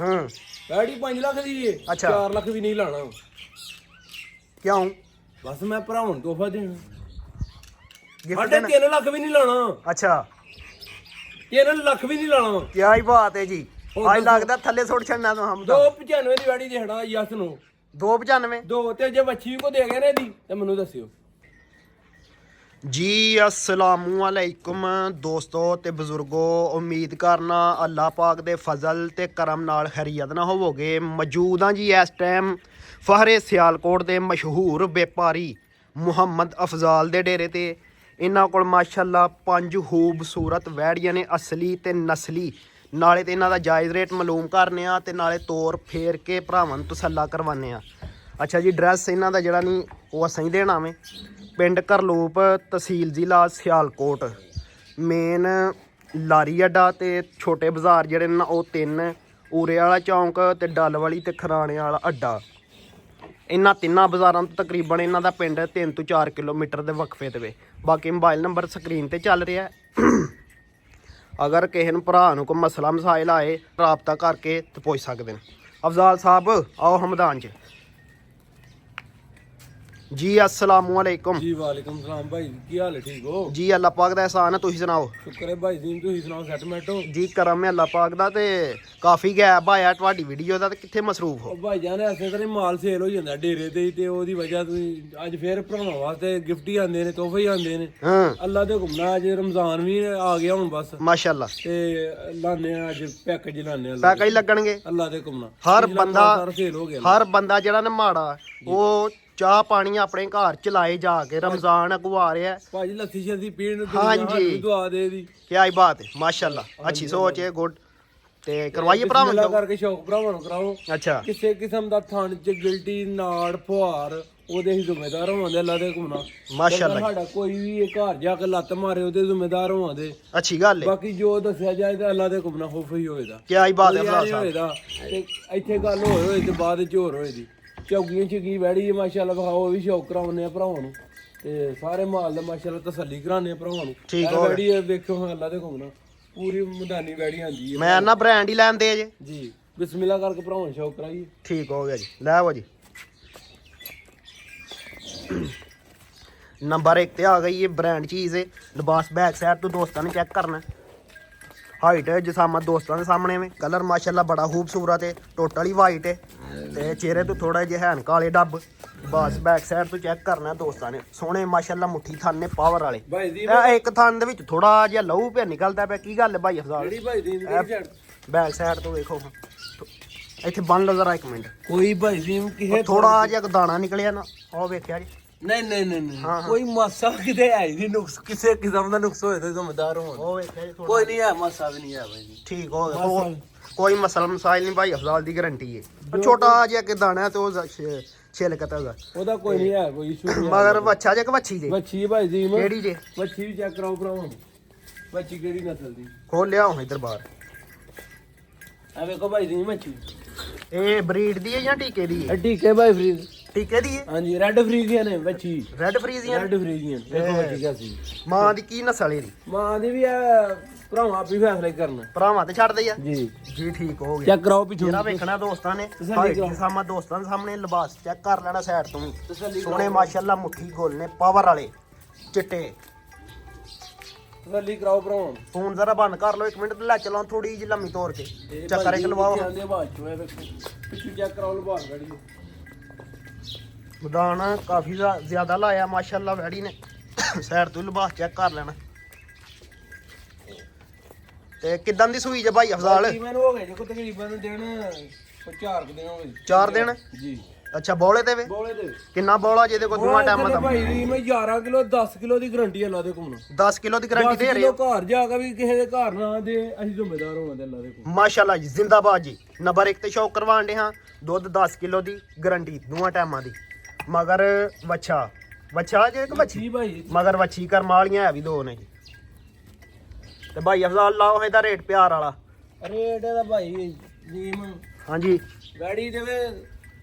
ਹਾਂ ਵੈੜੀ 5 ਲੱਖ ਦੀ ਏ। ਅੱਛਾ। 4 ਲੱਖ ਵੀ ਨਹੀਂ ਲਾਣਾ। ਕਿਉਂ ਬਸ ਮੈਂ ਭਰਾਵਾਂ ਨੂੰ ਤੋਹਫਾ ਦੇਣਾ। ਗਿਫਟ 3.5 ਲੱਖ ਵੀ ਨਹੀਂ ਲਾਣਾ। ਅੱਛਾ 3 ਲੱਖ ਵੀ ਨਹੀਂ ਲਾਣਾ। ਕੀ ਹੀ ਬਾਤ ਹੈ ਜੀ। ਅੱਜ ਲੱਗਦਾ ਥੱਲੇ ਸੁੱਟ ਛੱਡਣਾ ਤੂੰ ਹਮ 295 ਦੀ ਵੈੜੀ ਦੇਣਾ ਯਸ ਨੂੰ। 295 ਦੋ ਤੇ ਜੇ ਵੱਛੀ ਕੋ ਦੇ ਗਏ ਨੇ ਇਹਦੀ ਤੇ ਮੈਨੂੰ ਦੱਸਿਓ ਜੀ। ਅਸਲਾਮੁ ਅਲੈਕੁਮ ਦੋਸਤੋ ਤੇ ਬਜ਼ੁਰਗੋ, ਉਮੀਦ ਕਰਨਾ ਅੱਲਾਹ ਪਾਕ ਦੇ ਫਜ਼ਲ ਤੇ ਕਰਮ ਨਾਲ ਖੈਰੀਅਤ ਨਾ ਹੋਵੋਗੇ। ਮੌਜੂਦ ਹਾਂ ਜੀ ਇਸ ਟਾਈਮ ਫਹਰੇ ਸਿਆਲਕੋਟ ਦੇ ਮਸ਼ਹੂਰ ਵਪਾਰੀ ਮੁਹੰਮਦ ਅਫਜ਼ਾਲ ਦੇ ਡੇਰੇ ਤੇ। ਇਹਨਾਂ ਕੋਲ ਮਾਸ਼ਾਅੱਲਾ 5 ਖੂਬਸੂਰਤ ਵੈੜੀਆਂ ਨੇ, ਅਸਲੀ ਤੇ ਨਸਲੀ। ਨਾਲੇ ਤੇ ਇਹਨਾਂ ਦਾ ਜਾਇਜ਼ ਰੇਟ ਮਾਲੂਮ ਕਰਨੇ ਆ ਤੇ ਨਾਲੇ ਤੋਰ ਫੇਰ ਕੇ ਭਰਾਵਾਂ ਨੂੰ ਤਸੱਲਾ ਕਰਵਾਉਂਦੇ ਆ। ਅੱਛਾ ਜੀ, ਐਡਰੈਸ ਇਹਨਾਂ ਦਾ ਜਿਹੜਾ ਨਹੀਂ ਉਹ ਅਸੀਂ ਦੇਣਾ ਵੇ। ਪਿੰਡ ਕਰਲੂਪ, ਤਹਿਸੀਲ ਜ਼ਿਲ੍ਹਾ ਸਿਆਲਕੋਟ। ਮੇਨ ਲਾਰੀ ਅੱਡਾ ਤੇ ਛੋਟੇ ਬਾਜ਼ਾਰ ਜਿਹੜੇ ਨੇ ਉਹ 3, ਊਰੇ ਵਾਲਾ ਚੌਂਕ ਤੇ ਡੱਲ ਵਾਲੀ ਤੇ ਖਰਾਣੇ ਵਾਲਾ ਅੱਡਾ। ਇਹਨਾਂ ਤਿੰਨਾਂ ਬਾਜ਼ਾਰਾਂ ਤੋਂ ਤਕਰੀਬਨ ਇਹਨਾਂ ਦਾ ਪਿੰਡ 3 ਤੋਂ 4 ਕਿਲੋਮੀਟਰ ਦੇ ਵਕਫੇ ਤੇ ਵੇ। ਬਾਕੀ ਮੋਬਾਈਲ ਨੰਬਰ ਸਕਰੀਨ ਤੇ ਚੱਲ ਰਿਹਾ। ਅਗਰ ਕਿਸੇ ਨੂੰ ਭਰਾ ਨੂੰ ਕੋਈ ਮਸਲਾ ਮਸਾਇਲ ਆਏ ਰਾਬਤਾ ਕਰਕੇ ਤੇ ਪੁੱਛ ਸਕਦੇ ਨੇ। ਅਫਜ਼ਾਲ ਸਾਹਿਬ ਆਓ ਹਮਦਾਨ 'ਚ ਜੀ। ਅਸਲਾਮੁ ਅਲੈਕੁਮ ਜੀ। ਵਾਲੇਕੁਮ ਸਲਾਮ ਭਾਈ, ਕੀ ਹਾਲ ਹੈ? ਠੀਕ ਹੋ ਜੀ। ਅੱਲਾਹ ਪਾਕ ਦਾ ਇਹਸਾਨ ਹੈ, ਤੁਸੀਂ ਸੁਣਾਓ? ਸ਼ੁਕਰ ਹੈ ਭਾਈ ਜੀ, ਤੁਸੀਂ ਸੁਣਾਓ? ਸੈਟਲਮੈਂਟ ਹੋ ਜੀ? ਕਰਮ ਹੈ ਅੱਲਾਹ ਪਾਕ ਦਾ। ਤੇ ਕਾਫੀ ਗੈਪ ਆਇਆ ਤੁਹਾਡੀ ਵੀਡੀਓ ਦਾ, ਤੇ ਕਿੱਥੇ ਮਸਰੂਫ ਹੋ? ਉਹ ਭਾਈ ਜਾਨ ਐਸੇ ਤਰ੍ਹਾਂ ਮਾਲ ਸੇਲ ਹੋ ਜਾਂਦਾ ਡੇਰੇ ਤੇ ਤੇ ਉਹਦੀ ਵਜ੍ਹਾ ਤੁਸੀਂ ਅੱਜ ਫੇਰ ਭਰਾਵਾਂ ਵਾਸਤੇ ਗਿਫਟ ਹੀ ਆਉਂਦੇ ਨੇ, ਤੋਹਫੇ ਹੀ ਆਉਂਦੇ ਨੇ। ਹਾਂ ਅੱਲਾ ਦੇ ਹੁਕਮ ਨਾਲ ਅੱਜ ਰਮਜ਼ਾਨ ਵੀ ਆ ਗਿਆ ਹੁਣ ਬਸ, ਮਾਸ਼ਾਅੱਲਾ। ਤੇ ਲਾਣੇ ਆ ਅੱਜ ਪੈਕੇਜ ਲਾਣੇ ਆ ਪੈਕੇਜ ਲੱਗਣਗੇ ਅੱਲਾ ਦੇ ਹੁਕਮ ਨਾਲ। ਹਰ ਪਿਛਲਾ ਬੰਦਾ ਮਾਲ ਸਾਰਾ ਸੇਲ ਹੋ ਗਿਆ। ਹਰ ਬੰਦਾ ਜਿਹੜਾ ਨਾ ਮਾੜਾ ਉਹ ਚਾਹ ਪਾਣੀ ਆਪਣੇ ਘਰ ਚਲਾਏ ਜਾ ਕੇ। ਰਮਜ਼ਾਨ ਅਗੂ ਆ ਰਿਹਾ ਭਾਜੀ ਲੱਸੀ ਸ਼ੱਸੀ ਪੀਣ ਨੂੰ ਹਾਂਜੀ। ਦੁਆ ਦੇ ਦੀ। ਕੀ ਆਈ ਬਾਤ ਹੈ ਮਾਸ਼ਾਅੱਲਾ, ਅੱਛੀ ਸੋਚ ਹੈ, ਗੁੱਡ। ਤੇ ਕਰਵਾਈਏ ਭਰਾਵਾਂ ਬਿਸਮਿਲ੍ਲਾ ਨੂੰ? ਕਰਕੇ ਸ਼ੌਕ ਭਰਾਵਾਂ ਨੂੰ ਕਰਾਓ। ਅੱਛਾ ਕਿਸੇ ਕਿਸਮ ਦਾ ਥਣ ਚ ਗਿਲਟੀ ਨਾੜ ਫੁਹਾਰ ਉਹਦੇ ਹੀ ਜ਼ਿੰਮੇਦਾਰ ਹੋਵਾਂਦੇ ਅੱਲਾ ਦੇ ਹੁਕਮ ਨਾਲ। ਮਾਸ਼ਾਅੱਲਾ। ਸਾਡਾ ਕੋਈ ਵੀ ਇਹ ਘਰ ਜਾ ਕੇ ਲੱਤ ਮਾਰੇ ਉਹਦੇ ਜ਼ਿੰਮੇਦਾਰ ਹੋਵਾਂਦੇ। ਅੱਛੀ ਗੱਲ ਹੈ। ਬਾਕੀ ਜੋ ਦੱਸਿਆ ਜਾਏ ਤਾਂ ਅੱਲਾ ਦੇ ਹੁਕਮ ਨਾਲ ਖੁਫ ਹੀ ਹੋਏਗਾ। ਕੀ ਆਈ ਬਾਤ ਹੈ ਕੋਈ ਅਫਜ਼ਾਲ ਇਹ ਸਾਹਿਬ? ਹੋਏਗਾ ਤੇ ਇੱਥੇ ਗੱਲ ਹੋਏ ਤੇ ਬਾਅਦ ਚ ਹੋਰ ਹੋਏਗੀ। ਚੌਗੀਆਂ ਚਿੱਗੀ ਵੈੜੀ ਹੈ ਮਾਸ਼ਾਅੱਲਾ, ਵਿਖਾਓ ਵੀ ਸ਼ੌਕ ਕਰਾਉਂਦੇ ਆ ਭਰਾਵਾਂ ਨੂੰ। ਤੇ ਸਾਰੇ ਮਾਲ ਦਾ ਮਾਸ਼ਾਅੱਲਾ ਤਸੱਲੀ ਕਰਾਉਂਦੇ ਆ ਭਰਾਵਾਂ ਨੂੰ। ਠੀਕ ਹੋ ਵੈੜੀ ਵੇਖੋ ਅੱਲਾ ਦੇ ਹੁਕਮ ਨਾਲ ਪੂਰੀ ਮੈਦਾਨੀ ਵੈੜੀ ਆਂਦੀ ਹੈ। ਮੈਂ ਨਾ ਬ੍ਰਾਂਡ ਹੀ ਲੈਣ ਦੇ ਜੇ ਜੀ। ਬਿਸਮਿਲ੍ਲਾ ਕਰਕੇ ਭਰਾਵਾਂ ਨੂੰ ਸ਼ੌਕ ਕਰਾਈਏ। ਠੀਕ ਹੋ ਗਿਆ ਜੀ। ਲੈ ਆਵੋ ਜੀ। ਨੰਬਰ 1 ਤੇ ਆ ਗਈ ਇਹ ਬ੍ਰਾਂਡ ਚੀਜ਼ ਹੈ। ਲਿਬਾਸ ਬੈਕ ਸਾਈਡ ਤੋਂ ਦੋਸਤਾਂ ਨੇ ਚੈੱਕ ਕਰਨਾ। ਹਾਈਟ ਜਸਾਮਤ ਦੋਸਤਾਂ ਦੇ ਸਾਹਮਣੇ में। कलर माशाल्लाह बड़ा खूबसूरत है, टोटली वाइट है ਤੇ ਚਿਹਰੇ ਤੋਂ ਥੋੜਾ ਜਿਹਾ ਹੈਨ ਕਾਲੇ ਡੱਬ। ਬਸ ਬੈਕ ਸਾਈਡ ਤੋਂ ਚੈੱਕ ਕਰਨਾ ਦੋਸਤਾਂ ਨੇ। ਸੋਹਣੇ ਮਾਸ਼ਾਅੱਲਾ ਮੁੱਠੀ ਥਣ ਨੇ ਪਾਵਰ ਵਾਲੇ। ਭਾਈ ਜੀ ਇਹ ਇੱਕ ਥਣ ਦੇ ਵਿੱਚ ਥੋੜਾ ਜਿਹਾ ਲਹੂ ਪਿਆ ਨਿਕਲਦਾ ਪਿਆ। ਕੀ ਗੱਲ ਹੈ ਭਾਈ ਅਫਜ਼ਾਲ? ਜਿਹੜੀ ਭਾਈ ਦੀ ਸਾਈਡ ਬੈਕ ਸਾਈਡ ਤੋਂ ਵੇਖੋ ਇੱਥੇ ਬੰਨ ਲਓ ਜ਼ਰਾ ਇੱਕ ਮਿੰਟ। ਕੋਈ ਭਾਈ ਜੀ ਕਿਸੇ ਥੋੜਾ ਜਿਹਾ ਦਾਣਾ ਨਿਕਲਿਆ ਨਾ, ਉਹ ਵੇਖਿਆ ਜੀ। ਨਹੀਂ ਨਹੀਂ ਨਹੀਂ ਕੋਈ ਮਾਸਾ ਕਿਤੇ ਹੈ ਹੀ ਨਹੀਂ ਨੁਕਸ, ਕਿਸੇ ਕਿਸਮ ਦਾ ਨੁਕਸ ਹੋਏ ਤਾਂ ਜ਼ਿੰਮੇਦਾਰ ਹੋਣ। ਉਹ ਵੇਖਿਆ ਜੀ ਕੋਈ ਨਹੀਂ ਹੈ, ਮਾਸਾ ਵੀ ਨਹੀਂ ਹੈ ਭਾਈ ਜੀ। ਠੀਕ ਹੋ ਗਿਆ। ਕੋਈ ਮਸਲਾ ਮਸਾਇਲ ਨਹੀਂ ਭਾਈ ਅਫਜ਼ਾਲ ਦੀ ਗਾਰੰਟੀ ਹੈ। ਛੋਟਾ ਜਿਹਾ ਕਿ ਦਾਣਾ ਤੇ ਉਹ ਛਿਲਕਤਾ ਦਾ ਉਹਦਾ ਕੋਈ ਨਹੀਂ ਹੈ, ਕੋਈ ਇਸ਼ੂ ਨਹੀਂ। ਮਗਰ ਵੱਛਾ ਜੇ ਕਿ ਵੱਛੀ ਜੇ? ਵੱਛੀ ਭਾਈ ਜੀ ਕਿਹੜੀ ਜੇ? ਵੱਛੀ ਵੀ ਚੈੱਕ ਕਰਾਓ ਭਰਾਵਾਂ। ਵੱਛੀ ਕਿਹੜੀ ਨਸਲ ਦੀ? ਖੋਲ ਲਿਆ ਹੁਣ ਇੱਧਰ ਬਾਹਰ। ਆ ਵੇਖੋ ਭਾਈ ਜੀ ਵੱਛੀ। ਇਹ ਬਰੀਡ ਦੀ ਹੈ ਜਾਂ ਟੀਕੇ ਦੀ ਹੈ? ਟੀਕੇ ਭਾਈ ਫਰੀਜ਼। ਟੀਕੇ ਦੀ ਹੈ? ਹਾਂਜੀ ਰੈੱਡ ਫਰੀਜ਼ੀਅਨ ਹੈ ਵੱਛੀ। Red Friesian? ਰੈੱਡ ਫਰੀਜ਼ੀਅਨ ਵੇਖੋ ਵੱਛੀ ਕੈਸੀ। ਮਾਂ ਦੀ ਕੀ ਨਸਲ ਇਹਦੀ? ਮਾਂ ਦੀ ਵੀ ਹੈ ਭਰਾਵਾਂ ਆਪੀ ਫੈਸਲਾ ਕਰਨਾ। ਭਰਾਵਾਂ ਤੇ ਛੱਡਦੇ ਆ ਜੀ ਜੀ। ਠੀਕ ਹੋ ਗਿਆ। ਚੈੱਕ ਕਰਾਓ ਪਿੱਛੋਂ। ਜਿਹੜਾ ਵੇਖਣਾ ਦੋਸਤਾਂ ਨੇ ਸਾਮਾ ਦੋਸਤਾਂ ਦੇ ਸਾਹਮਣੇ ਲਿਬਾਸ ਚੈੱਕ ਕਰ ਲੈਣਾ ਸਾਈਡ ਤੋਂ ਵੀ। ਤਸੱਲੀ ਸੋਹਣੇ ਮਾਸ਼ਾਅੱਲਾ ਮੁੱਠੀ ਗੋਲ ਨੇ ਪਾਵਰ ਵਾਲੇ ਚਿੱਟੇ। ਤਸੱਲੀ ਕਰਾਓ ਭਰਾਵਾਂ। ਫੋਨ ਜ਼ਰਾ ਬੰਦ ਕਰ ਲਓ ਇੱਕ ਮਿੰਟ ਤੇ ਲੈ ਚਲਾਓ ਥੋੜੀ ਜਿਹੀ ਲੰਮੀ ਤੋਰ ਕੇ। ਚੱਕਰ ਇੱਕ ਲਵਾਓ। ਪਿੱਛੇ ਚੈੱਕ ਕਰਾਓ ਲਵਾਸ ਗੜੀ। ਮਦਾਨ ਕਾਫੀ ਜ਼ਿਆਦਾ ਲਾਇਆ ਮਾਸ਼ਾਅੱਲਾ ਵੈੜੀ ਨੇ। ਸਾਈਡ ਤੋਂ ਲਿਬਾਸ ਚੈੱਕ ਕਰ ਲੈਣਾ। ਤੇ ਕਿਦਾਂ ਦੀ ਸੂਈ ਜੇ ਭਾਈ ਅਫਜ਼ਾਲ? ਮੈਨੂੰ ਹੋ ਗਏ ਜੇ ਕੋ ਤਕਰੀਬਨ ਦਿਨ 4 ਦਿਨ ਹੋ ਗਏ। 4 ਦਿਨ? ਜੀ। ਅੱਛਾ ਬੋਲੇ ਤੇ ਵੇ? ਬੋਲੇ ਤੇ ਕਿੰਨਾ ਬੋਲਾ ਜਿਹਦੇ ਕੋਲ ਦੋਵਾਂ ਟਾਈਮਾਂ ਦਾ? ਭਾਈ ਜੀ ਮੈਂ 11 ਕਿਲੋ 10 ਕਿਲੋ ਦੀ ਗਾਰੰਟੀ ਅੱਲਾ ਦੇ ਕੋਲ। 10 ਕਿਲੋ ਦੀ ਗਾਰੰਟੀ ਦੇ ਰਹੇ ਹੋ? ਘਰ ਜਾ ਕੇ ਵੀ ਕਿਸੇ ਦੇ ਘਰ ਨਾ ਦੇ ਅਸੀਂ ਜ਼ਿੰਮੇਦਾਰ ਹੋਵਾਂਗੇ ਅੱਲਾ ਦੇ ਕੋਲ। ਮਾਸ਼ਾਅੱਲਾ ਜੀ, ਜ਼ਿੰਦਾਬਾਦ ਜੀ। ਨੰਬਰ 1 ਤੇ ਸ਼ੌਕ ਕਰਵਾਉਣ ਦੇ ਹਾਂ। ਦੁੱਧ 10 ਕਿਲੋ ਦੀ ਗਾਰੰਟੀ ਦੋਵਾਂ ਟਾਈਮਾਂ ਦੀ। ਮਗਰ ਵੱਛਾ ਜੇ ਇੱਕ ਵੱਛੀ? ਭਾਈ ਮਗਰ ਵੱਛੀ ਕਰਮ ਵਾਲੀਆਂ ਹੈ ਵੀ ਦੋ ਨੇ ਜੀ। ਤੇ ਭਾਈ ਅਫਜ਼ਾਲ ਲਾਓ ਇਹਦਾ ਰੇਟ ਪਿਆਰ ਵਾਲਾ। ਰੇਟ ਇਹਦਾ ਭਾਈ ਜੀਮ ਹਾਂਜੀ ਗਾੜੀ ਦੇਵੇ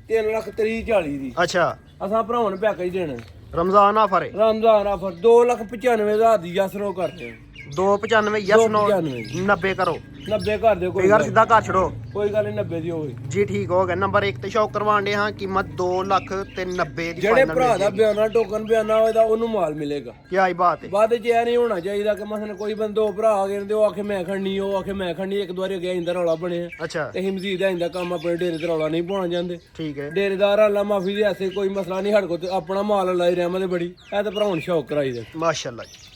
3,30,40 ਦੀ। ਅੱਛਾ ਅਸਾਂ ਭਰਾਵਾਂ ਨੂੰ ਪੈਕੇਜ ਦੇਣਾ। ਰਮਜ਼ਾਨ ਆਫਰ ਹੈ? ਰਮਜ਼ਾਨ ਆਫਰ 2,95,000 ਦੀ ਜਸਰੋ ਕਰਦੇ 295 ਯਸ ਨੋ 295 90 ਕਰੋ 90 ਕਰ ਦਿਓ ਕੋਈ ਫਿਗਰ ਸਿੱਧਾ ਕਰ ਛੜੋ ਕੋਈ ਗੱਲ ਨਹੀਂ 90 ਦੀ ਹੋਈ। ਜੀ ਠੀਕ ਹੋ ਗਿਆ। ਨੰਬਰ 1 ਤੇ ਸ਼ੌਕ ਕਰਵਾਉਣ ਦੇ ਹਾਂ, ਕੀਮਤ 2 ਲੱਖ ਤੇ 90 ਦੀ ਜਿਹੜੇ ਭਰਾ ਦਾ ਬਿਆਨਾ ਟੋਕਨ ਬਿਆਨਾ ਹੋਏਦਾ ਉਹਨੂੰ ਮਾਲ ਮਿਲੇਗਾ। ਕੀ ਆਈ ਬਾਤ ਹੈ। ਬਾਅਦ ਚ ਇਹ ਨਹੀਂ ਹੋਣਾ ਚਾਹੀਦਾ ਕਿ ਮਸਲ ਕੋਈ ਬੰਦੇ ਉਹ ਭਰਾ ਆ ਗਏ ਨੇ ਉਹ ਆਖੇ ਮੈਂ ਖੜਨੀ ਉਹ ਆਖੇ ਮੈਂ ਖੜਨੀ। ਇੱਕ ਦੋ ਵਾਰੀ ਗਿਆ ਇੰਦਾ ਰੌਲਾ ਬਣਿਆ ਅੱਛਾ ਤੇ ਅਸੀਂ ਮਜ਼ੀਦ ਇੰਦਾ ਕੰਮ ਆਪਣੇ ਡੇਰੇ ਤੇ ਰੌਲਾ ਨਹੀਂ ਪਾਉਣਾ ਚਾਹੁੰਦੇ। ਠੀਕ ਹੈ। ਡੇਰੇਦਾਰ ਅੱਲਾ ਮਾਫੀ ਦੇ ਐਸੇ ਕੋਈ ਮਸਲਾ ਨਹੀਂ ਸਾਡੇ ਕੋਲ ਤੇ ਆਪਣਾ ਮਾਲ ਲਾਈ ਰਹਿਮਤ ਬੜੀ ਇਹ ਤਾਂ ਭਰਾਉਣ ਸ਼ੌਕ ਕਰਾਈ ਦੇ। ਮਾਸ਼ਾਅੱਲਾ ਜੀ।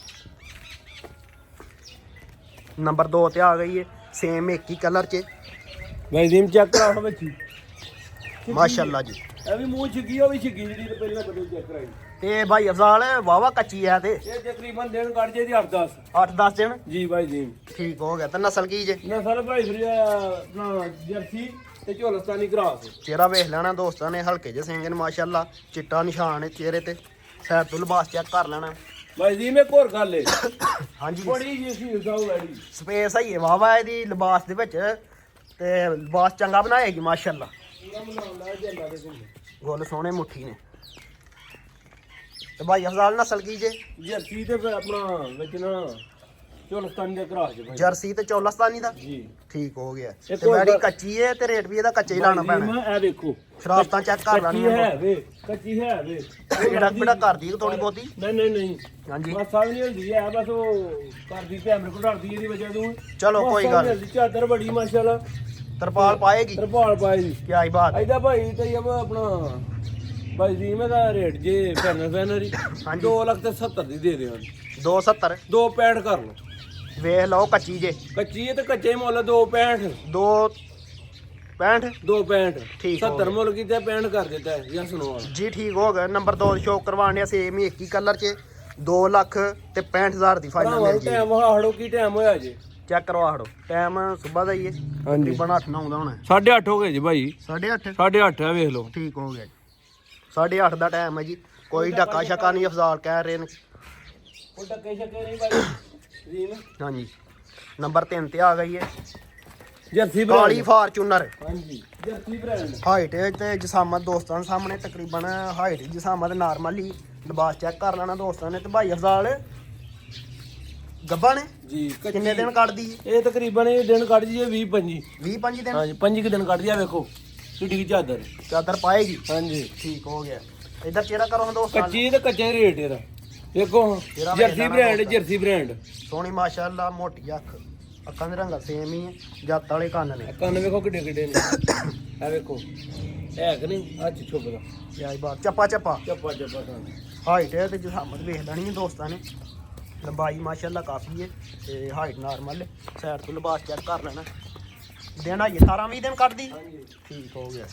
ਨੰਬਰ 2 ਤੇ ਆ ਗਈ ਹੈ ਸੇਮ ਇੱਕ ਹੀ ਕਲਰ 'ਚ ਵੈਜ਼ੀਮ ਚੈੱਕ ਕਰਾਉਣਾ ਬੱਚੀ ਮਾਸ਼ਾਅੱਲਾ ਜੀ। ਇਹ ਵੀ ਮੂੰਹ ਛਿੱਗੀ ਉਹ ਵੀ ਛਿੱਗੀ ਜਿਹੜੀ ਤੇ ਪਹਿਲਾਂ ਬਦਲ ਚੈੱਕ ਕਰਾਈ। ਤੇ ਭਾਈ ਅਫਜ਼ਾਲ ਵਾਵਾ ਕੱਚੀ ਹੈ ਤੇ ਇਹ ਤਕਰੀਬਨ ਦਿਨ ਕੱਢ ਜੇ ਦੀ 8-10 8-10 ਦਿਨ ਜੀ ਭਾਈ ਜੀ। ਠੀਕ ਹੋ ਗਿਆ। ਤੇ ਨਸਲ ਕੀ ਜੇ? ਨਸਲ ਭਾਈ ਫਿਰ ਆਪਣਾ ਜਰਸੀ ਤੇ ਝੋਲਸਤਾਨੀ ਕਰਾਸ। ਚਿਹਰਾ ਵੇਖ ਲੈਣਾ ਦੋਸਤਾਂ ਨੇ, ਹਲਕੇ ਜਿਹੇ ਸਿੰਘ ਨੇ ਮਾਸ਼ਾਅੱਲਾ, ਚਿੱਟਾ ਨਿਸ਼ਾਨ ਹੈ ਚਿਹਰੇ ਤੇ। ਸਾਈਡ ਤੋਂ ਲਿਬਾਸ ਚੈੱਕ ਕਰ ਲੈਣਾ ਭਾਈ ਜੀ। ਮੈਂ ਹੋਰ ਗੱਲ ਏ ਹਾਂਜੀ ਬੜੀ ਜੀ ਸੀ ਸਾਉ ਲੈੜੀ ਸਪੇਸ ਹੈ ਵਾਵਾ ਇਹਦੀ ਲਿਬਾਸ ਦੇ ਵਿੱਚ ਤੇ ਲਿਬਾਸ ਚੰਗਾ ਬਣਾਏਗੀ ਮਾਸ਼ਾਅੱਲਾ। ਗੁੱਲ ਸੋਹਣੇ ਮੁੱਠੀ ਨੇ। ਤੇ ਭਾਈ ਅਫਜ਼ਾਲ ਨਸਲ ਕੀ ਜੇ? ਜਰਸੀ ਤੇ ਫਿਰ ਆਪਣਾ ਵਿੱਚ ਨਾ ਝੋਲਸਤਾਨੀ ਦੇ ਕਰਾਸ ਜੀ ਭਾਈ। ਜਰਸੀ ਤੇ ਚੌਲਸਤਾਨੀ ਦਾ ਜੀ ਠੀਕ ਹੋ ਗਿਆ। ਇਹ ਤੇ ਕੋਈ ਮੈਡੀ ਗੱਲ- ਕੱਚੀ ਹੈ ਤੇ ਰੇਟ ਵੀ ਇਹਦਾ ਕੱਚਾ ਹੀ ਲਾਣਾ ਪੈਣਾ। ਇਹ ਦੇਖੋ ਸ਼ਰਾਫਤਾਂ ਚੈੱਕ ਕਰ ਕੱਚੀ ਲੈਣੀਆਂ ਹੈ ਵੇ ਕੱਚੀ ਹੈ ਵੇ ਜਿਹੜਾ ਬੜਾ ਕਰਦੀ ਥੋੜੀ ਬਹੁਤੀ। ਨਹੀਂ ਹਾਂਜੀ ਬਸ ਸਾਹ ਨਹੀਂ ਹੁੰਦੀ ਹੈ ਬਸ ਉਹ ਕਰਦੀ ਤੇ ਅਮਰ ਕੋ ਡਰਦੀ ਇਹਦੀ ਵਜ੍ਹਾ ਤੋਂ। ਚਲੋ ਕੋਈ ਗੱਲ ਨੀ। ਚਾਦਰ ਬੜੀ ਮਾਸ਼ਾਅੱਲਾ ਤਰਪਾਲ ਪਾਏਗੀ ਤਰਪਾਲ ਪਾਈ ਜੀ। ਕੀ ਆਈ ਬਾਤ। ਇਹਦਾ ਭਾਈ ਤੇ ਆਪਣਾ ਭਾਈ ਜੀ ਮੈਂ ਦਾ ਰੇਟ ਜੇ ਫੈਨਰ ਹੀ ਹਾਂਜੀ। 2,70,000 ਦੀ ਦੇ ਦਿਓ। 270 2.65 ਕਰ ਲਓ। ਵੇਖ ਲਓ ਕੱਚੀ ਜੇ। ਕੱਚੀ ਹੈ ਤੇ ਕੱਚੇ ਹੀ ਮੁੱਲ 2.65 265 2.65 ਠੀਕ ਹੋ 70 ਮੁੱਲ ਕੀਤਾ 65 ਕਰ ਦਿੱਤਾ ਹੈ ਜਾਂ ਸੁਣੋ ਜੀ ਠੀਕ ਹੋ ਗਿਆ। ਨੰਬਰ 2 ਸ਼ੌਕ ਕਰਵਾਉਣੇ ਸੇਮ ਹੀ ਇੱਕ ਹੀ ਕਲਰ 'ਚ 2 ਲੱਖ ਤੇ 65,000 ਦੀ ਫਾਈਨਲ ਮਿਲ ਜੀ। ਟਾਈਮ ਹਾੜੋ ਕੀ ਟਾਈਮ ਹੋਇਆ ਜੀ? ਚੈੱਕ ਕਰਵਾ ਹੜੋ ਟਾਈਮ ਸਵੇਰ ਦਾ ਹੀ ਹੈ ਹਾਂਜੀ। ਤਕਰੀਬਨ 8-9 ਦਾ ਹੋਣਾ। 8:30 ਹੋ ਗਏ ਜੀ ਭਾਈ। 8:30 8:30 ਹੈ ਵੇਖ ਲਓ। ਠੀਕ ਹੋ ਗਿਆ ਜੀ। 8:30 ਦਾ ਟਾਈਮ ਹੈ ਜੀ। ਕੋਈ ਡੱਕਾ ਸ਼ੱਕਾ ਨਹੀਂ ਅਫਜ਼ਾਲ ਕਹਿ ਰਹੇ ਨੇ। ਉਹ ਟੱਕੇ ਛੱਕੇ ਨਹੀਂ ਭਾਈ ਜੀ ਨਾ। ਹਾਂਜੀ ਨੰਬਰ 3 ਤੇ ਆ ਗਈ ਹੈ ਜਰਸੀ ਕਾਲੀ ਫਾਰਚੂਨਰ। ਹਾਂਜੀ ਜਰਸੀ ਬ੍ਰਾਂਡ। ਹਾਈਟ ਤੇ ਜਸਾਮਤ ਦੋਸਤਾਂ ਦੇ ਸਾਹਮਣੇ ਤਕਰੀਬਨ ਹਾਈਟ ਜਸਾਮਤ ਨਾਰਮਲ ਹੀ। ਲਿਬਾਸ ਚੈੱਕ ਕਰ ਲੈਣਾ ਦੋਸਤਾਂ ਨੇ। ਤੇ ਭਾਈ ਅਫਜ਼ਾਲ ਗੱਬਾ ਨੇ ਜੀ ਕਿੰਨੇ ਦਿਨ ਕੱਢਦੀ ਇਹ ਤਕਰੀਬਨ ਇਹ ਦਿਨ ਕੱਢ ਜੀ 20-25 20-25 ਦਿਨ? ਹਾਂਜੀ 25 ਦਿਨ ਕੱਢ ਦਿਆ ਵੇਖੋ ਕਿੱਡੀ ਕੀ ਚਾਦਰ। ਚਾਦਰ ਪਾਏਗੀ। ਹਾਂਜੀ ਠੀਕ ਹੋ ਗਿਆ। ਇਧਰ ਚਿਹਰਾ ਕਰੋ ਹਾਂ ਦੋਸਤਾਂ ਕੱਚੀ ਤੇ ਕੱਚਾ ਹੀ ਰੇਟ ਇਹਦਾ ਵੇਖੋ। ਤੇਰਾ ਜਰਸੀ ਵੇਖ ਬ੍ਰਾਂਡ ਲੈਣਾ ਜਰਸੀ ਬ੍ਰਾਂਡ। ਸੋਹਣੀ ਮਾਸ਼ਾਅੱਲਾ ਮੋਟੀ ਅੱਖ, ਅੱਖਾਂ ਦੇ ਰੰਗ ਸੇਮ ਹੀ ਹੈ, ਜੱਤ ਵਾਲੇ ਕੰਨ ਨੇ। ਕੰਨ ਵੇਖੋ ਕਿੱਡੇ ਕਿੱਡੇ ਨੇ। ਇਹ ਵੇਖੋ ਹੈ ਕਿ ਨਹੀਂ ਅੱਜ ਛੁਪਦਾ ਯਾਈ ਬਾਤ ਚੱਪਾ ਚੱਪਾ ਕੰਨ। ਹਾਈਟ ਹੈ ਤੇ ਜਸਾਮਤ ਵੇਖ ਲੈਣੀ ਹੈ ਦੋਸਤਾਂ ਨੇ। ਲੰਬਾਈ ਮਾਸ਼ਾਅੱਲਾ ਕਾਫੀ ਹੈ ਤੇ ਹਾਈਟ ਨਾਰਮਲ ਹੈ। ਸਾਈਡ ਤੋਂ ਲਿਬਾਸ ਚੈੱਕ ਕਰ ਲੈਣਾ। ਦਿਨ ਆਈਏ 18-20 ਦਿਨ ਕੱਢਦੀ। ਹਾਂਜੀ ਠੀਕ ਹੋ ਗਿਆ।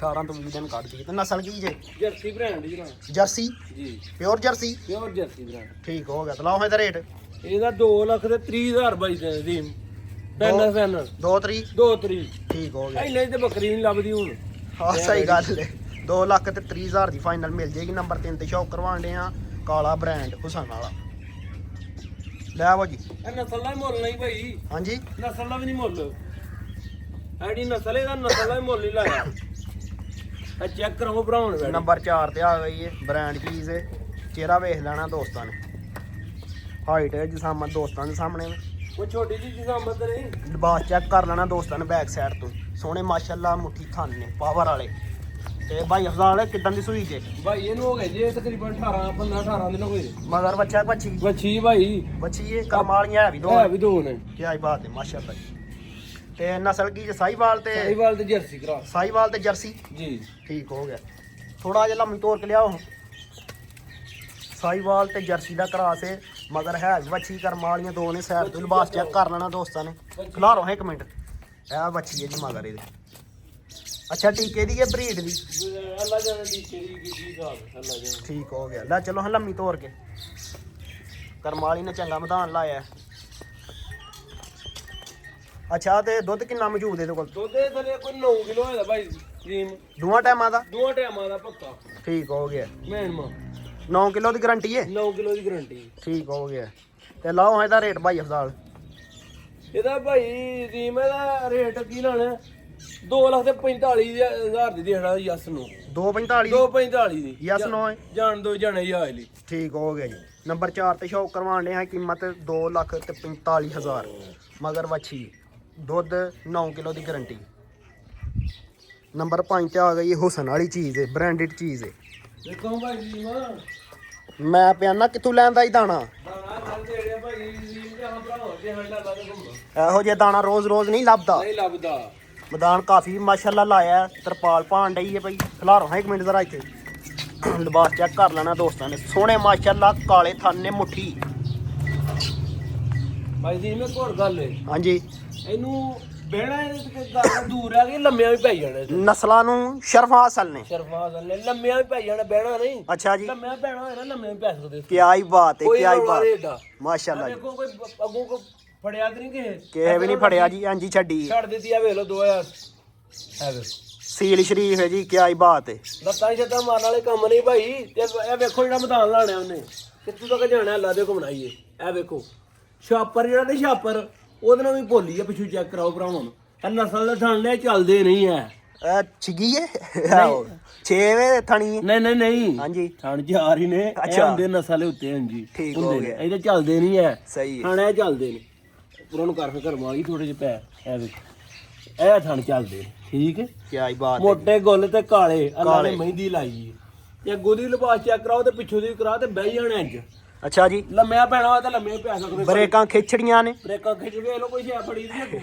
18 ਤੋਂ 20 ਦਿਨ ਕੱਢਦੀ। ਤੇ ਨਸਲ ਕੀ ਜੇ? ਜਰਸੀ ਬ੍ਰਾਂਡ ਜੀ ਨਾ। ਜਰਸੀ ਜੀ pure jersey. Pure jersey brand. ਠੀਕ ਹੋ ਗਿਆ। ਤੇ ਲਾਓ ਇਹਦਾ ਰੇਟ। ਇਹਦਾ 2,30,000 ਬਾਈ ਦੀ ਫੈਨਰ 2 ਤਰੀਕ 2 ਤਰੀਕ। ਠੀਕ ਹੋ ਗਿਆ। ਇੰਨੇ ਤੇ ਬੱਕਰੀ ਨਹੀਂ ਲੱਭਦੀ ਹੁਣ। ਹਾਂ ਸਹੀ ਗੱਲ ਹੈ। 2,30,000 ਦੀ ਫਾਈਨਲ ਮਿਲ ਜੇਗੀ। ਨੰਬਰ 3 ਤੇ ਸ਼ੌਕ ਕਰਵਾਉਣ ਦੇ ਆ ਕਾਲਾ ਬ੍ਰਾਂਡ ਹੁਸਨ ਵਾਲਾ। ਲੈ ਆਵੋ ਜੀ। ਇਹ ਨਸਲ ਦਾ ਹੀ ਮੁੱਲ ਨਹੀਂ ਭਾਈ। ਹਾਂਜੀ ਨਸਲ ਦਾ ਵੀ ਨਹੀਂ ਮੁੱਲ। ਐਡੀ ਨਸਲ ਇਹਦਾ ਨਸਲ ਦਾ ਹੀ ਮੁੱਲ ਨਹੀਂ ਲਾਇਆ। ਇਹ ਚੈੱਕ ਕਰੋ ਭਰਾਉਣ ਵੇ। ਨੰਬਰ 4 ਤੇ ਆ ਗਈ ਹੈ ਬ੍ਰਾਂਡ ਚੀਜ਼ ਹੈ। ਚਿਹਰਾ ਵੇਖ ਲੈਣਾ ਦੋਸਤਾਂ ਨੇ। ਹਾਈਟ ਹੈ ਜਸਾਮਤ ਦੋਸਤਾਂ ਦੇ ਸਾਹਮਣੇ। ਉਹ ਛੋਟੀ ਜਿਹੀ ਜਸਾਮਤ ਨਹੀਂ। ਲਿਬਾਸ ਚੈੱਕ ਕਰ ਲੈਣਾ ਦੋਸਤਾਂ ਨੇ ਬੈਕ ਸਾਈਡ ਤੋਂ। ਸੋਹਣੇ ਮਾਸ਼ਾਅੱਲਾ ਮੁੱਠੀ ਥਣ ਨੇ ਪਾਵਰ ਵਾਲੇ। ਤੇ ਭਾਈ ਅਫਜ਼ਾਲ ਕਿਦਾਂ ਦੀ ਸੂਈ ਜੇ? ਭਾਈ ਇਹਨੂੰ ਹੋ ਗਏ ਜੇ ਤਕਰੀਬਨ 18 ਦਿਨ ਹੋ ਗਏ। ਮਗਰ ਬੱਚਾ ਬੱਚੀ ਵੱਛੀ ਭਾਈ ਬੱਚੀ ਇਹ ਕਰਮ ਵਾਲੀਆਂ ਹੈ ਵੀ ਦੋ। ਹੈ ਵੀ ਦੋ ਨੇ। ਕੀ ਆਈ ਬਾਤ ਹੈ ਮਾਸ਼ਾਅੱਲਾ ਜੀ। ਤੇ ਨਸਲ ਕੀ ਜੇ? ਸਾਹੀਵਾਲ ਤੇ ਸਾਹੀਵਾਲ ਤੇ ਜਰਸੀ ਕਰਾ। ਸਾਹੀਵਾਲ ਤੇ ਜਰਸੀ। ਜੀ ਠੀਕ ਹੋ ਗਿਆ। ਥੋੜਾ ਜਿਹਾ ਲੰਮੀ ਤੋਰ ਕੇ ਲਿਆਓ। ਸਾਹੀਵਾਲ ਤੇ ਜਰਸੀ ਦਾ ਕਰਾਸ ਹੈ। ਮਗਰ ਹੈ ਵੀ ਵੱਛੀ ਕਰਮ ਵਾਲੀਆਂ ਦੋ ਨੇ। ਸਾਈਡ ਤੋਂ ਲਿਬਾਸ ਚੈੱਕ ਕਰ ਲੈਣਾ ਦੋਸਤਾਂ ਨੇ। ਖਿਲਾਰੋ ਇੱਕ ਮਿੰਟ। ਇਹ ਵੱਛੀ ਹੈ ਜੀ ਮਗਰ ਇਹਦੇ। ਅੱਛਾ ਟੀਕੇ ਦੀ ਹੈ ਬਰੀਡ ਦੀ? ਅੱਲਾ ਜਾਣੇ ਦੀ ਕਿਹੜੀ ਕੀ ਹਿਸਾਬ ਅੱਲਾ ਜਾਣੇ। ਠੀਕ ਹੋ ਗਿਆ। ਲੈ ਚਲੋ ਹਾਂ ਲੰਮੀ ਤੋਰ ਕੇ। ਕਰਮ ਵਾਲੀ ਨੇ ਚੰਗਾ ਮੈਦਾਨ ਲਾਇਆ। ਅੱਛਾ ਤੇ ਦੁੱਧ ਕਿੰਨਾ ਮੌਜੂਦ ਇਹਦੇ ਕੋਲ? ਦੁੱਧ ਦੇ ਥੱਲੇ ਕੋਈ 9 ਕਿਲੋ ਹੋਇਆ ਭਾਈ ਜੀਮ। ਦੋਵਾਂ ਟਾਈਮਾਂ ਦਾ? ਦੋ ਟਾਈਮਾਂ ਦਾ ਪੱਕਾ। ਠੀਕ ਹੋ ਗਿਆ। ਮੈਨ ਮਾ 9 ਕਿਲੋ ਦੀ ਗਾਰੰਟੀ ਹੈ? 9 ਕਿਲੋ ਦੀ ਗਾਰੰਟੀ। ਠੀਕ ਹੋ ਗਿਆ। ਤੇ ਲਾਓ ਇਹਦਾ ਰੇਟ ਭਾਈ ਅਫਜ਼ਾਲ। ਇਹਦਾ ਭਾਈ ਜੀਮ ਇਹਦਾ ਰੇਟ ਕੀ ਲਾਣਾ? 2,45,000 ਦੀ ਦੇਣਾ ਯਸ ਨੂੰ। 245 2,45 ਦੀ ਯਸ ਨੋ ਹੈ? ਜਾਣ ਦੋ ਜਾਣੇ ਯਾਰ ਲਈ। ਠੀਕ ਹੋ ਗਿਆ ਜੀ। ਨੰਬਰ 4 ਤੇ ਸ਼ੌਕ ਕਰਵਾਉਣ ਦੇ ਆ ਕੀਮਤ 2,45,000 ਮਗਰ ਵੱਛੀ ਦੁੱਧ 9 ਕਿਲੋ ਦੀ ਗਾਰੰਟੀ। ਨੰਬਰ 5 ਤੇ ਆ ਗਈ ਹੁਸਨ ਵਾਲੀ ਚੀਜ਼ ਹੈ, ਬ੍ਰਾਂਡਡ ਚੀਜ਼ ਹੈ। ਦੇਖੋ ਭਾਈ ਜੀ ਮੈਂ ਪਿਆਨਾ ਕਿੱਥੋਂ ਲੈਂਦਾ ਹੀ ਦਾਣਾ ਦਾਣਾ ਚੱਲ ਦੇ ਰਿਹਾ ਭਾਈ ਜੀ ਤੇ ਹਾਂ ਭਰਾ ਤੇ ਹਾਂ ਲਾ ਦੇ ਘੁੰਮ ਇਹੋ ਜਿਹਾ ਦਾਣਾ ਰੋਜ਼ ਨਹੀਂ ਲੱਭਦਾ। ਨਹੀਂ ਲੱਭਦਾ। ਮੈਦਾਨ ਕਾਫੀ ਮਾਸ਼ਾਅੱਲਾ ਲਾਇਆ ਹੈ, ਤਰਪਾਲ ਪਾਣ ਡਈ ਹੈ ਭਾਈ। ਖਿਲਾਰੋ ਹਾਂ 1 ਮਿੰਟ ਜ਼ਰਾ ਇੱਥੇ ਲਿਬਾਸ ਚੈੱਕ ਕਰ ਲੈਣਾ ਦੋਸਤਾਂ ਨੇ। ਸੋਹਣੇ ਮਾਸ਼ਾਅੱਲਾ ਕਾਲੇ ਥਣ ਨੇ ਮੁੱਠੀ। ਭਾਈ ਜੀ ਮੈਂ ਹੋਰ ਗੱਲ ਹੈ ਹਾਂਜੀ ਇਹਨੂੰ ਬਹਿਣਾ ਇਹਦੇ ਤੇ ਗੱਲ ਦੂਰ ਆ ਗਈ ਲੰਮਿਆਂ ਵੀ ਪੈ ਜਾਣਾ ਨਸਲਾਂ ਨੂੰ ਸ਼ਰਫਾ ਅਸਲ ਨੇ ਸ਼ਰਫਾ ਗੱਲ ਨੇ ਲੰਮਿਆਂ ਵੀ ਪੈ ਜਾਣਾ ਬਹਿਣਾ ਨਹੀਂ। ਅੱਛਾ ਜੀ ਲੰਮਿਆਂ ਪੈਣਾ ਹੋਇਆ ਨਾ ਲੰਮਿਆਂ ਵੀ ਪੈ ਸਕਦੇ। ਕਿਆ ਹੀ ਬਾਤ ਹੈ, ਕਿਆ ਹੀ ਬਾਤ ਏਡਾ ਮਾਸ਼ਾਅੱਲਾ ਜੀ। ਦੇਖੋ ਕੋਈ ਅੱਗੋਂ ਕੋ ਫੜਿਆ ਤੇ ਨਹੀਂ ਕਿਸੇ ਵੀ ਨਹੀਂ ਫੜਿਆ ਜੀ, ਹਾਂਜੀ ਛੱਡੀ ਛੱਡ ਦਿੱਤੀ ਆ ਵੇਖ ਲੋ 2000 ਐ ਵੇਖ ਸੀਲ ਸ਼ਰੀਫ ਹੈ ਜੀ, ਕਿਆ ਹੀ ਬਾਤ ਹੈ। ਲੱਤਾਂ ਛੱਤਾਂ ਮਾਰਨ ਵਾਲੇ ਕੰਮ ਨਹੀਂ ਭਾਈ। ਤੇ ਇਹ ਵੇਖੋ ਜਿਹੜਾ ਮੈਦਾਨ ਲਾਣਿਆ ਉਹਨੇ ਕਿੱਥੋਂ ਤੱਕ ਜਾਣਾ ਅੱਲਾ ਦੇ ਘੁੰਮਣਾਈਏ। ਇਹ ਵੇਖੋ ਛਾਪਰ ਜਿਹੜਾ ਨਹੀਂ ਛਾਪਰ ਉਹਦੇ ਨਾਲ ਵੀ ਭੋਲੀ ਆ ਪਿੱਛੋਂ ਚੈੱਕ ਕਰਾਓ ਭਰਾਵਾਂ ਨੂੰ। ਇਹ ਨਸਲ ਦੇ ਥਾਣੇ ਚੱਲਦੇ ਨਹੀਂ ਐ। ਇਹ ਛਿਗੀ ਹੈ 6ਵੇਂ ਥਣੀ ਹੈ। ਨਹੀਂ ਹਾਂਜੀ ਥਣ ਚਾਰ ਹੀ ਨੇ। ਅੱਛਾ। ਹੁੰਦੇ ਨਸਲ ਦੇ ਉੱਤੇ ਹਾਂਜੀ ਠੀਕ ਹੋ ਹੁੰਦੇ ਗਿਆ। ਨੇ ਇਹਦੇ ਚੱਲਦੇ ਨਹੀਂ ਐ। ਸਹੀ ਹੈ ਥਾਣੇ ਚੱਲਦੇ ਨੇ ਪੁਰਾਂ ਨੂੰ ਕਰ ਕਰਵਾ ਲਈ ਥੋੜੇ ਜਿਹੇ ਪੈ ਇਹ ਵੇਖ ਇਹ ਥਣ ਚੱਲਦੇ ਨੇ ਠੀਕ ਹੈ। ਕਿਆ ਹੀ ਬਾਤ ਹੈ। ਮੋਟੇ ਗੁੱਲ ਤੇ ਕਾਲੇ ਅੱਲਾ ਨੇ ਮਹਿੰਦੀ ਲਾਈ ਹੈ। ਇਹ ਗੋਦੀ ਲਿਬਾਸ ਚੈੱਕ ਕਰਾਓ ਤੇ ਪਿੱਛੋਂ ਦੀ ਕਰਾ ਤੇ ਬਹਿ ਜਾਣਾ ਅੱਜ। ਅੱਛਾ ਜੀ ਲੰਮਿਆ ਪੈਣਾ ਹੋਇਆ ਤਾਂ ਲੰਮੇ ਪੈ ਸਕਦੇ। ਬ੍ਰੇਕਾਂ ਖਿੱਚੜੀਆਂ ਨੇ। ਬ੍ਰੇਕਾਂ ਖਿੱਚ ਕੇ ਲੋ ਕੋਈ ਸ਼ੈ ਫੜੀ ਦੀ ਅੱਗੋਂ।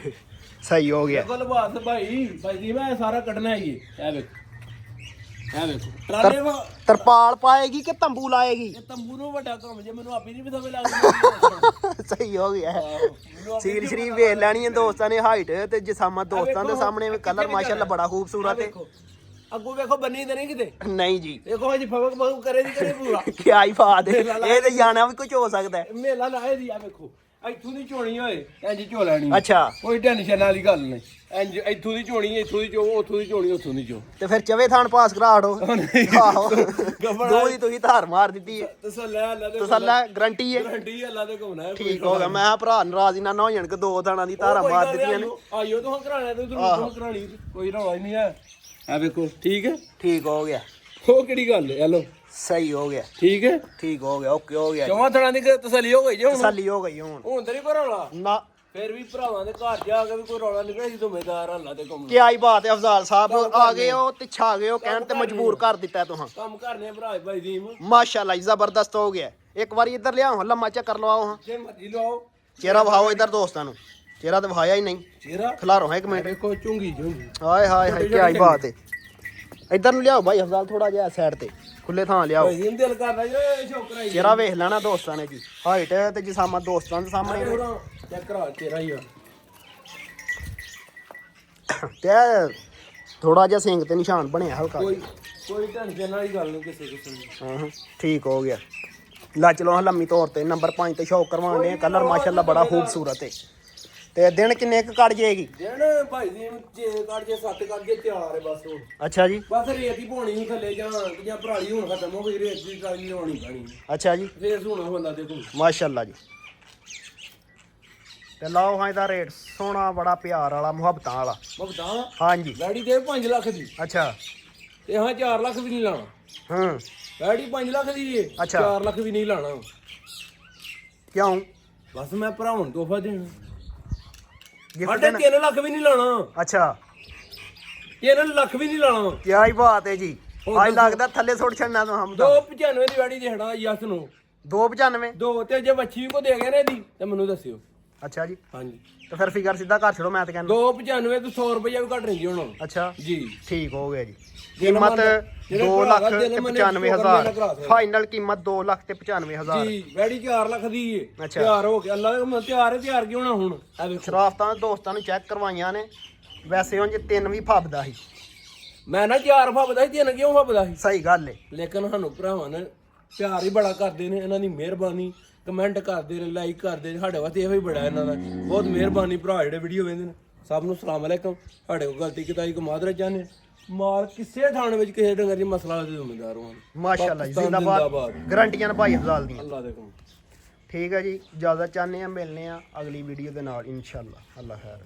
ਸਹੀ ਹੋ ਗਿਆ। ਦੇਖੋ ਲਿਬਾਸ ਭਾਈ ਭਾਈ ਜੀ ਮੈਂ ਸਾਰਾ ਕੱਢਣਾ ਹੀ ਇਹ ਵੇਖ ਇਹ ਵੇਖੋ ਟਰਾਲੇ ਵਾ ਤਰਪਾਲ ਪਾਏਗੀ ਕਿ ਤੰਬੂ ਲਾਏਗੀ? ਇਹ ਤੰਬੂ ਨੂੰ ਵੱਡਾ ਕੰਮ ਜੇ ਮੈਨੂੰ ਆਪੀ ਨਹੀਂ ਪਤਾ ਲੱਗਦਾ। ਸਹੀ ਹੋ ਗਿਆ। ਸੀਲ ਸ਼ਰੀਫ ਵੇਖ ਲੈਣੀ ਹੈ ਦੋਸਤਾਂ ਨੇ ਹਾਈਟ ਤੇ ਜਿਸਾਮਤ ਦੋਸਤਾਂ ਦੇ ਸਾਹਮਣੇ ਕਲਰ ਮਾਸ਼ਾਅੱਲਾ ਬੜਾ ਖੂਬਸੂਰਤ ਹੈ। ਅੱਗੋਂ ਵੇਖੋ ਬੰਨੀ ਤੇ ਨਹੀਂ ਕਿਤੇ ਨਹੀਂ ਜੀ ਦੇਖੋ ਜੀ ਫਵਕ ਫਵਕ ਕਰੇ ਦੀ ਕਰੇ ਪੂਰਾ ਕਿਆ ਹੀ ਬਾਤ ਹੈ। ਇਹ ਤੇ ਜਾਣਾ ਵੀ ਕੁਝ ਹੋ ਸਕਦਾ ਹੈ। ਮੇਲਾ ਲਾਏ ਦੀ ਆ ਵੇਖੋ ਇੱਥੋਂ ਦੀ ਚੋਣੀ ਹੋਏ ਇੰਜ ਝੋ ਲੈਣੀ। ਅੱਛਾ ਕੋਈ ਟੈਨਸ਼ਨ ਵਾਲੀ ਗੱਲ ਨਹੀਂ। ਇੰਜ ਇੱਥੋਂ ਦੀ ਚੋਣੀ ਇੱਥੋਂ ਦੀ ਚੋ ਉੱਥੋਂ ਦੀ ਚੋਣੀ ਉੱਥੋਂ ਦੀ ਚੋ ਤੇ ਫਿਰ ਚਵੇ ਥਾਣ ਪਾਸ ਕਰਾ ਹਟੋ। ਆਹੋ ਦੋ ਹੀ ਤੁਸੀਂ ਧਾਰ ਮਾਰ ਦਿੱਤੀ ਹੈ। ਤਸੱਲਾ ਅੱਲਾ ਦੇ ਤਸੱਲਾ ਗਰੰਟੀ ਹੈ। ਗਰੰਟੀ ਅੱਲਾ ਦੇ ਘੁੰਮਣਾ ਹੈ। ਠੀਕ ਹੋ ਗਿਆ। ਮੈਂ ਕਿਹਾ ਭਰਾ ਨਾਰਾਜ਼ ਨਾ ਹੋ ਜਾਣ ਕਿ 2 ਥਾਣਾਂ ਦੀ ਧਾਰਾ ਮਾਰ ਦਿੱਤੀਆਂ ਨੇ। ਆਇਓ ਤੂੰ ਕਰਾਣਾ ਤੇ ਤੂੰ ਕਰਾਣੀ ਕੋਈ ਰੌਲਾ ਨਹੀਂ ਹੈ। ਆ ਵੇਖੋ ਠੀਕ ਹੈ ਠੀਕ ਹੋ ਗਿਆ। ਉਹ ਕਿਹੜੀ ਗੱਲ ਹੈ ਹਲੋ ਸਹੀ ਹੋ ਗਿਆ। ਠੀਕ ਹੈ ਠੀਕ ਹੋ ਗਿਆ। ਓਕੇ ਹੋ ਗਿਆ। ਚੌਵਾਂ ਥਣਾ ਦੀ ਤਸੱਲੀ ਹੋ ਗਈ ਜੇ ਹੁਣ ਤਸੱਲੀ ਹੋ ਗਈ ਹੁਣ ਤੇ ਨਹੀਂ ਕੋਈ ਰੌਲਾ ਨਾ। ਫਿਰ ਵੀ ਭਰਾਵਾਂ ਦੇ ਘਰ ਜਾ ਕੇ ਵੀ ਕੋਈ ਰੌਲਾ ਨਿਕਲਿਆ ਸੀ ਜ਼ਿੰਮੇਦਾਰ ਹੱਲਾ ਤੇ ਘੁੰਮਣਾ। ਕਿਆ ਹੀ ਬਾਤ ਹੈ ਅਫਜ਼ਾਲ ਸਾਹਿਬ ਆ ਗਏ ਹੋ ਤੇ ਛਾ ਗਏ ਹੋ ਕਹਿਣ ਤੇ ਮਜਬੂਰ ਕਰ ਦਿੱਤਾ ਤੁਹਾਂ। ਕੰਮ ਕਰਨੇ ਭਰਾ ਭਾਈ ਦੀਮ ਮਾਸ਼ਾਅੱਲਾ ਜ਼ਬਰਦਸਤ ਹੋ ਗਿਆ। ਇੱਕ ਵਾਰੀ ਇੱਧਰ ਲਿਆਓ ਲੰਮਾ ਚੱਕਰ ਲਵਾਓ ਹਾਂ। ਜੇ ਮਰਜੀ ਲਓ ਚਿਹਰਾ ਵਿਖਾਓ ਇੱਧਰ ਦੋਸਤਾਂ ਨੂੰ। ਚਿਹਰਾ ਤੇ ਵਿਖਾਇਆ ਹੀ ਨਹੀਂ। ਚਿਹਰਾ ਖਿਲਾਰੋ ਹਾਂ 1 ਮਿੰਟ। ਵੇਖੋ ਚੁੰਗੀ ਚੁੰਗੀ ਹਾਏ ਹਾਏ ਹਾਏ ਕਿਆ ਹੀ ਬਾਤ ਹੈ। ਇੱਧਰ ਨੂੰ ਲਿਆਓ ਭਾਈ ਅਫਜ਼ਾਲ ਥੋੜਾ ਜਿਹਾ ਸਾਈਡ ਤੇ ਖੁੱਲੇ ਥਾਂ ਲਿਆਓ। ਭਾਈ ਦੀਮ ਦਿਲ ਕਰਦਾ ਜੇ ਸ਼ੌਕਰਾ ਹੀ ਚਿਹਰਾ ਵੇਖ ਲੈਣਾ ਦੋਸਤਾਂ ਨੇ ਜੀ। ਹਾਈਟ ਤੇ ਜਿਸਾਮਤ ਦੋਸਤਾਂ ਦੇ ਸਾਹਮਣੇ ਚੈੱਕ ਕਰਾ ਚਿਹਰਾ ਹੀ ਆ ਤੇ ਥੋੜਾ ਜਿਹਾ ਸਿੰਗ ਤੇ ਨਿਸ਼ਾਨ ਬਣਿਆ ਹਲਕਾ। ਕੋਈ ਟੈਨਸ਼ਨ ਵਾਲੀ ਗੱਲ ਨਹੀਂ ਕਿਸੇ ਕਿਸਮ ਦੀ। ਹਾਂ ਠੀਕ ਹੋ ਗਿਆ। ਲਾ ਚਲੋ ਲੰਮੀ ਤੌਰ ਤੇ ਨੰਬਰ 5 ਤੇ ਸ਼ੌਕ ਕਰਵਾਉਣੇ ਆ। ਕਲਰ ਮਾਸ਼ਾਅੱਲਾ ਬੜਾ ਖੂਬਸੂਰਤ ਹੈ। ਤੇ ਦਿਨ ਕਿੰਨੇ ਕੁ ਕੱਢ ਜਾਏਗੀ? ਦਿਨ ਭਾਈ ਜੀ 6 ਕੱਢ ਜੇ 7 ਕੱਢ ਜੇ ਤਿਆਰ ਹੈ ਬਸ ਹੁਣ। ਅੱਛਾ ਜੀ ਬਸ ਰੇਤ ਹੀ ਪਾਉਣੀ ਨੂੰ ਥੱਲੇ ਜਾਂ ਭਰਾਲੀ ਹੁਣ ਖਤਮ ਹੋ ਗਈ ਰੇਤ ਦੀ ਟਰਾਲੀ ਲਾਉਣੀ ਪੈਣੀ। ਅੱਛਾ ਜੀ ਫੇਰ ਸੋਹਣਾ ਬੰਦਾ ਦੇਖੋ ਮਾਸ਼ਾਅੱਲਾ ਜੀ। ਤੇ ਲਾਓ ਹਾਂ ਇਹਦਾ ਰੇਟ ਸੋਹਣਾ ਬੜਾ ਪਿਆਰ ਵਾਲਾ ਮੁਹੱਬਤਾਂ ਵਾਲਾ। ਭਗਤਾਂ ਹਾਂਜੀ ਗਾੜੀ ਦੇ 5 ਲੱਖ ਦੀ ਅੱਛਾ ਤੇ ਹਾਂ 4 ਲੱਖ ਵੀ ਨਹੀਂ ਲਾਣਾ। ਹੂੰ ਗਾੜੀ 5 ਲੱਖ ਦੀ ਏ ਅੱਛਾ। 4 ਲੱਖ ਵੀ ਨਹੀਂ ਲਾਣਾ। ਕਿਉਂ? ਬਸ ਮੈਂ ਭਰਾਵਾਂ ਨੂੰ ਤੋਹਫਾ ਦੇਣਾ। ਗਿਫਟ ਸਾਡੇ 3 ਲੱਖ ਵੀ ਨਹੀਂ ਲਾਣਾ। ਅੱਛਾ 3 ਲੱਖ ਵੀ ਨਹੀਂ ਲਾਣਾ। ਕਿਆ ਹੀ ਬਾਤ ਹੈ ਜੀ। ਅੱਜ ਲੱਗਦਾ ਥੱਲੇ ਸੁੱਟ ਛੱਡਣਾ ਤੋਂ ਹਮ 295 ਦੀ ਵਾੜੀ ਦੇਣਾ ਯਸ ਨੂੰ। 295 2 ਤੇ ਜੇ ਬੱਚੀ ਕੋ ਦੇ ਗਏ ਨੇ ਇਹਦੀ ਤੇ ਮੈਨੂੰ ਦੱਸਿਓ। ਅੱਛਾ ਜੀ ਹਾਂਜੀ ਤੇ ਫਿਰ ਫਿਗਰ ਸਿੱਧਾ ਘਰ ਛੱਡੋ ਮੈਂ ਤਾਂ ਕਹਿੰਦਾ 295 ਤੋਂ 100 ਰੁਪਏ ਵੀ ਘੱਟ ਨਹੀਂ ਜੀ ਹੁਣ। ਅੱਛਾ ਜੀ ਠੀਕ ਹੋ ਗਿਆ ਜੀ। ਕੀਮਤ 2,95,000 ਫਾਈਨਲ ਕੀਮਤ 2,95,000 ਜੀ ਵੈੜੀ 4 ਲੱਖ ਦੀ ਏ। ਅੱਛਾ। ਤਿਆਰ ਹੋ ਗਿਆ ਅੱਲਾ ਦਾ ਤਿਆਰ ਕਿਉਂ ਨਾ ਹੁਣ। ਆ ਵੇਖੋ ਸ਼ਰਾਫਤਾਂ ਦੋਸਤਾਂ ਨੂੰ ਚੈੱਕ ਕਰਵਾਈਆਂ ਨੇ। ਵੈਸੇ ਉਂਝ 3 ਵੀ ਫੱਬਦਾ ਸੀ। ਮੈਂ ਨਾ 4 ਫੱਬਦਾ ਸੀ 3 ਕਿਉਂ ਫੱਬਦਾ ਸੀ। ਸਹੀ ਗੱਲ ਏ। ਲੇਕਿਨ ਸਾਨੂੰ ਭਰਾਵਾਂ ਨੇ ਪਿਆਰ ਹੀ ਬੜਾ ਕਰਦੇ ਨੇ। ਇਹਨਾਂ ਦੀ ਮਿਹਰਬਾਨੀ ਕਮੈਂਟ ਕਰਦੇ ਨੇ ਲਾਈਕ ਕਰਦੇ ਨੇ। ਸਾਡੇ ਵਾਸਤੇ ਇਹੋ ਹੀ ਬੜਾ ਇਹਨਾਂ ਦਾ ਬਹੁਤ ਮਿਹਰਬਾਨੀ ਭਰਾ ਜਿਹੜੇ ਵੀਡੀਓ ਵੇਖਦੇ ਨੇ। ਸਭ ਨੂੰ ਸਲਾਮ ਅਲੈਕਮ। ਸਾਡੇ ਕੋਲ ਗਲਤੀ ਕਿਤਾਈ ਕੋ ਮਾਦਰਾ ਚਾਹਨੇ ਮਾਲ ਕਿਸੇ ਥਾਣੇ ਵਿੱਚ ਕਿਸੇ ਡੰਗਰ ਦੀ ਮਸਲਾ ਦੇ ਜ਼ਿੰਮੇਦਾਰ ਹਾਂ। ਮਾਸ਼ਾਅੱਲਾ ਜੀ ਜ਼ਿੰਦਾਬਾਦ। ਗਰੰਟੀਆਂ ਨੇ ਭਾਈ ਅਫਜ਼ਾਲ ਦੀਆਂ। ਅੱਲਾ ਦੇ ਕਮ ਠੀਕ ਹੈ ਜੀ। ਇਜਾਜ਼ਤ ਚਾਹੁੰਦੇ ਆ ਮਿਲਨੇ ਆ ਅਗਲੀ ਵੀਡੀਓ ਦੇ ਨਾਲ ਇਨਸ਼ਾਅੱਲਾ। ਅੱਲਾ ਖੈਰ।